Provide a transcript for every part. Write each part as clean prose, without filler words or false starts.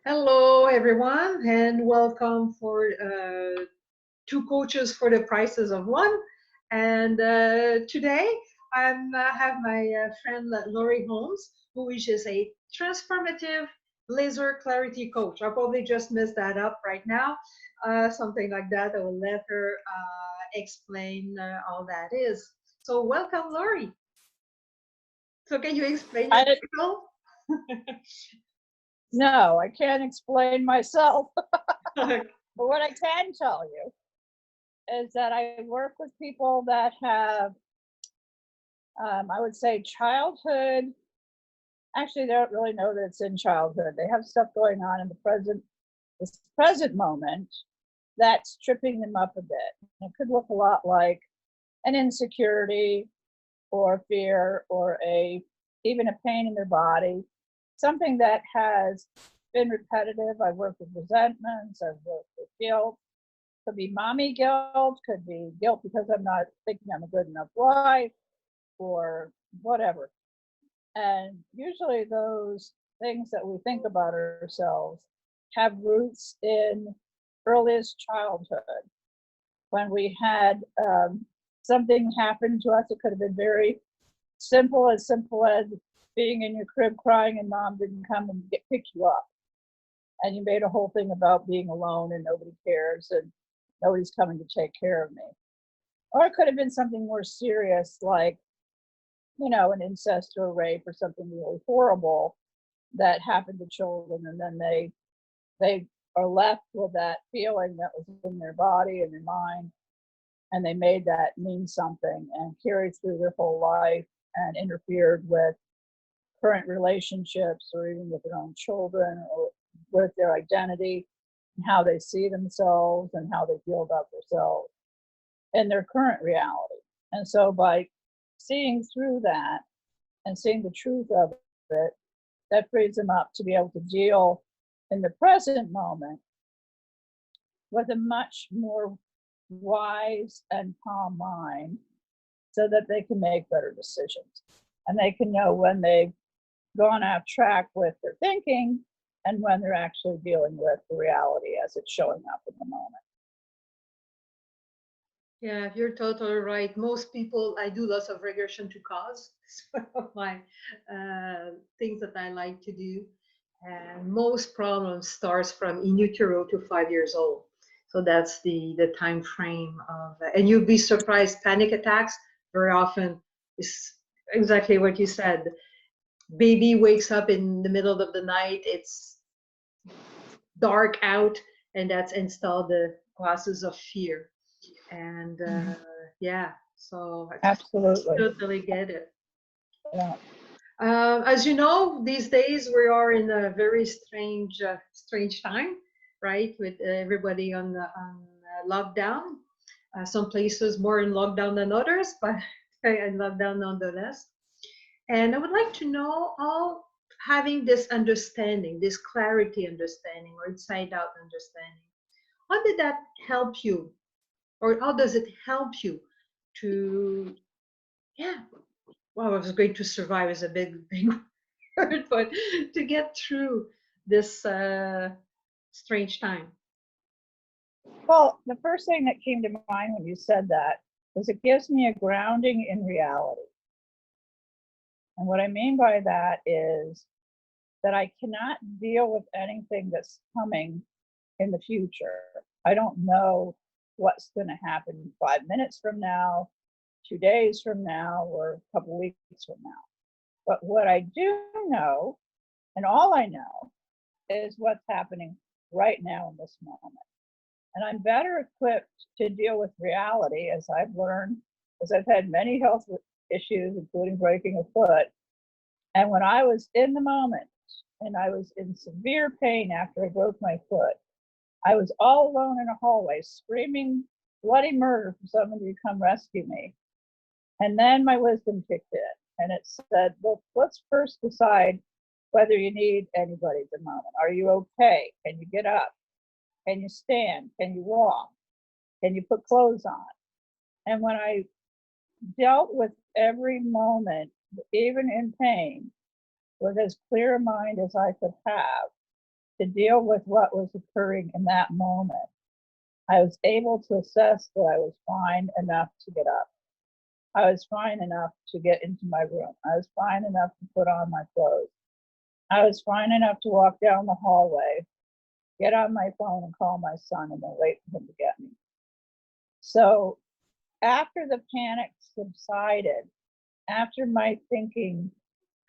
Hello, everyone, and welcome for two coaches for the prices of one. And today I have my friend Laurie Holmes, who is just a transformative laser clarity coach. I'll probably just mess that up right now, something like that. I will let her explain all that is. So, welcome, Laurie. So, can you explain your I title? no, I can't explain myself. But what I can tell you is that I work with people that have, I would say, childhood. Actually, they don't really know that it's in childhood. They have stuff going on in this present moment that's tripping them up a bit. It could look a lot like an insecurity or fear or even a pain in their body, something that has been repetitive. I've worked with resentments, I've worked with guilt. Could be mommy guilt, could be guilt because I'm not thinking I'm a good enough wife or whatever. And usually those things that we think about ourselves have roots in earliest childhood when we had something happen to us. It could have been very simple as being in your crib crying and mom didn't come and pick you up. And you made a whole thing about being alone and nobody cares and nobody's coming to take care of me. Or it could have been something more serious like, an incest or rape or something really horrible that happened to children. And then they are left with that feeling that was in their body and their mind. And they made that mean something and carried through their whole life and interfered with current relationships or even with their own children or with their identity and how they see themselves and how they feel about themselves in their current reality. And so by seeing through that and seeing the truth of it, that frees them up to be able to deal in the present moment with a much more wise and calm mind so that they can make better decisions. And they can know when they've gone off track with their thinking and when they're actually dealing with the reality as it's showing up in the moment. Yeah, you're totally right. Most people, I do lots of regression to cause. It's one of my things that I like to do. And most problems starts from in utero to 5 years old. So that's the time frame of, and you'd be surprised. Panic attacks very often is exactly what you said. Baby wakes up in the middle of the night. It's dark out, and that's installed the classes of fear. And yeah, so I Absolutely. totally get it. Yeah. As you know, these days we are in a very strange time, right? With everybody on lockdown. Some places more in lockdown than others, but in lockdown nonetheless. And I would like to know how having this understanding, this clarity understanding, or inside out understanding, how did that help you, or how does it help you to, yeah, well, I was going to survive is a big word, but to get through this strange time. Well, the first thing that came to mind when you said that was it gives me a grounding in reality. And what I mean by that is that I cannot deal with anything that's coming in the future. I don't know what's going to happen 5 minutes from now, 2 days from now, or a couple weeks from now. But what I do know, and all I know, is what's happening right now in this moment. And I'm better equipped to deal with reality as I've learned, as I've had many health issues, including breaking a foot. And when I was in the moment and I was in severe pain after I broke my foot, I was all alone in a hallway screaming bloody murder for somebody to come rescue me. And then my wisdom kicked in and it said, well, let's first decide whether you need anybody at the moment. Are you okay? Can you get up? Can you stand? Can you walk? Can you put clothes on? And when I dealt with every moment, even in pain, with as clear a mind as I could have, to deal with what was occurring in that moment. I was able to assess that I was fine enough to get up. I was fine enough to get into my room. I was fine enough to put on my clothes. I was fine enough to walk down the hallway, get on my phone and call my son and then wait for him to get me. So after the panic subsided, after my thinking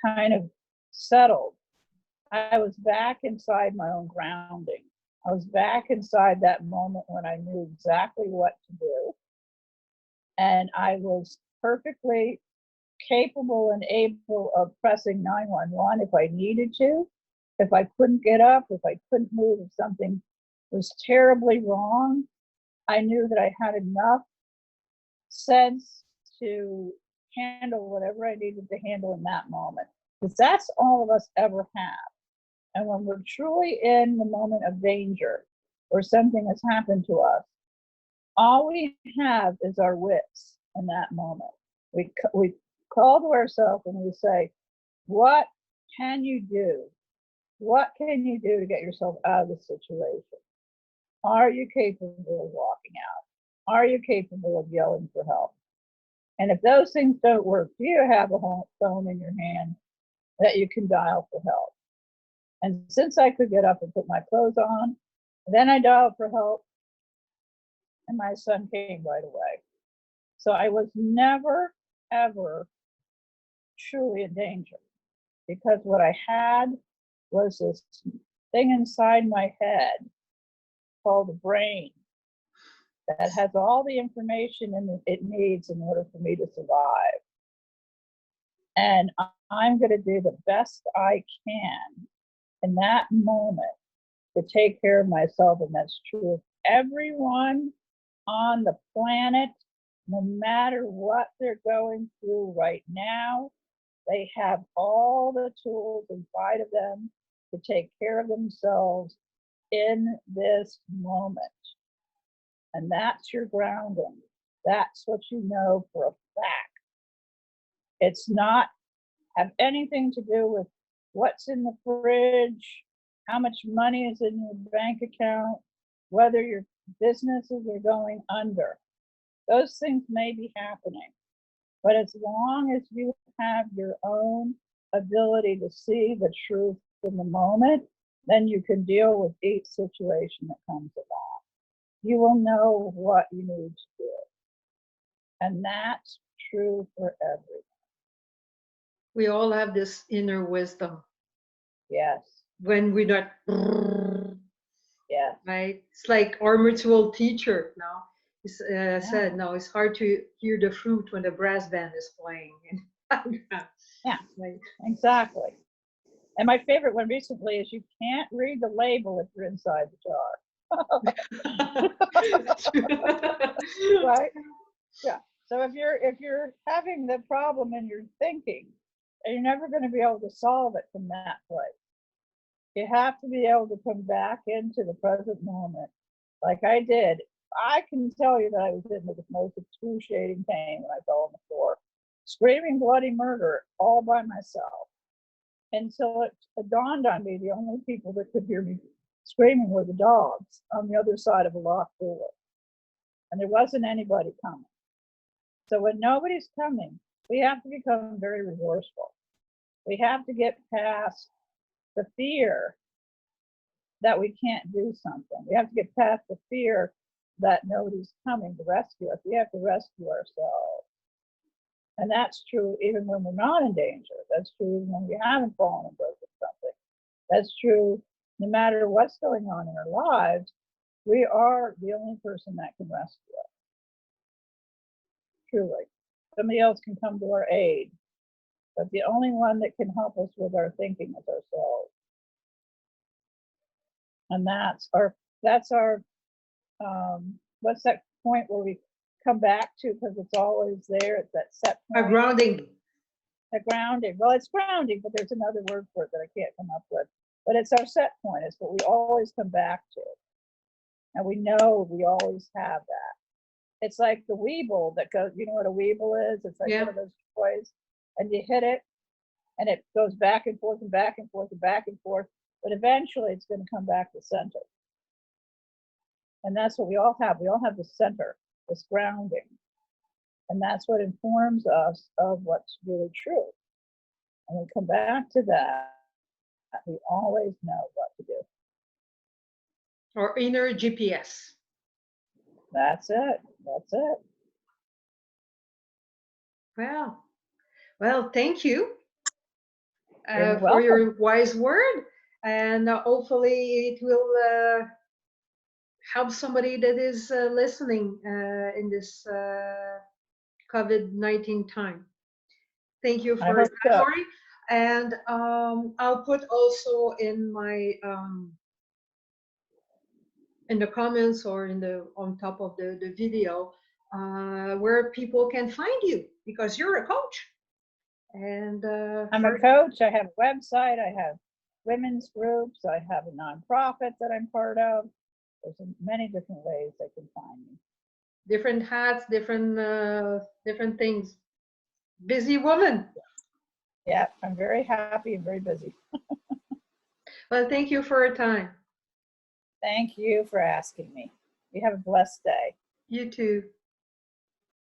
kind of settled, I was back inside my own grounding. I was back inside that moment when I knew exactly what to do. And I was perfectly capable and able of pressing 911 if I needed to. If I couldn't get up, if I couldn't move, if something was terribly wrong, I knew that I had enough sense to handle whatever I needed to handle in that moment. Because that's all of us ever have. And when we're truly in the moment of danger or something has happened to us, all we have is our wits in that moment. We call to ourselves and we say, what can you do? What can you do to get yourself out of the situation? Are you capable of walking out? Are you capable of yelling for help? And if those things don't work, do you have a phone in your hand that you can dial for help? And since I could get up and put my clothes on, then I dialed for help, and my son came right away. So I was never, ever truly in danger, because what I had was this thing inside my head called the brain that has all the information it needs in order for me to survive. And I'm going to do the best I can in that moment to take care of myself. And that's true of everyone on the planet, no matter what they're going through right now. They have all the tools inside of them to take care of themselves in this moment. And that's your grounding. That's what you know for a fact. It's not have anything to do with what's in the fridge, how much money is in your bank account, whether your businesses are going under. Those things may be happening, but as long as you have your own ability to see the truth in the moment, then you can deal with each situation that comes along. You will know what you need to do. And that's true for everyone. We all have this inner wisdom. Yes. When we're not, Yes. right? It's like our mutual teacher now. Said, no, it's hard to hear the fruit when the brass band is playing. Yeah, right. Exactly. And my favorite one recently is you can't read the label if you're inside the jar. Right? Yeah. So if you're having the problem in your thinking, you're never going to be able to solve it from that place. You have to be able to come back into the present moment, like I did. I can tell you that I was in the most excruciating pain when I fell on the floor, screaming bloody murder all by myself. And so it dawned on me the only people that could hear me screaming were the dogs on the other side of a locked door. And there wasn't anybody coming. So when nobody's coming, we have to become very resourceful. We have to get past the fear that we can't do something. We have to get past the fear that nobody's coming to rescue us. We have to rescue ourselves. And that's true even when we're not in danger. That's true even when we haven't fallen and broken something. That's true no matter what's going on in our lives. We are the only person that can rescue us. Truly. Somebody else can come to our aid, but the only one that can help us with our thinking is ourselves. And that's our what's that point where we come back to, because it's always there. It's that set point. A grounding. A grounding. Well, it's grounding, but there's another word for it that I can't come up with. But it's our set point. It's what we always come back to. And we know we always have that. It's like the Weeble that goes, you know what a Weeble is? It's like one of those toys. And you hit it, and it goes back and forth and back and forth and back and forth. but eventually it's going to come back to center. And that's what we all have. We all have the center, this grounding. And that's what informs us of what's really true. And we come back to that, we always know what to do. Or inner GPS. That's it. That's it. Well, thank you You're for your welcome. wise word. And hopefully it will help somebody that is listening in this COVID-19 time. Thank you I for hope that, so. Laurie. And I'll put also in my in the comments or in the on top of the video where people can find you, because you're a coach. And I'm a coach. I have a website. I have women's groups. I have a nonprofit that I'm part of. There's many different ways they can find me. different hats, different things. Busy woman. Yeah, I'm very happy and very busy. Well, thank you for your time. Thank you for asking me. You have a blessed day. You too.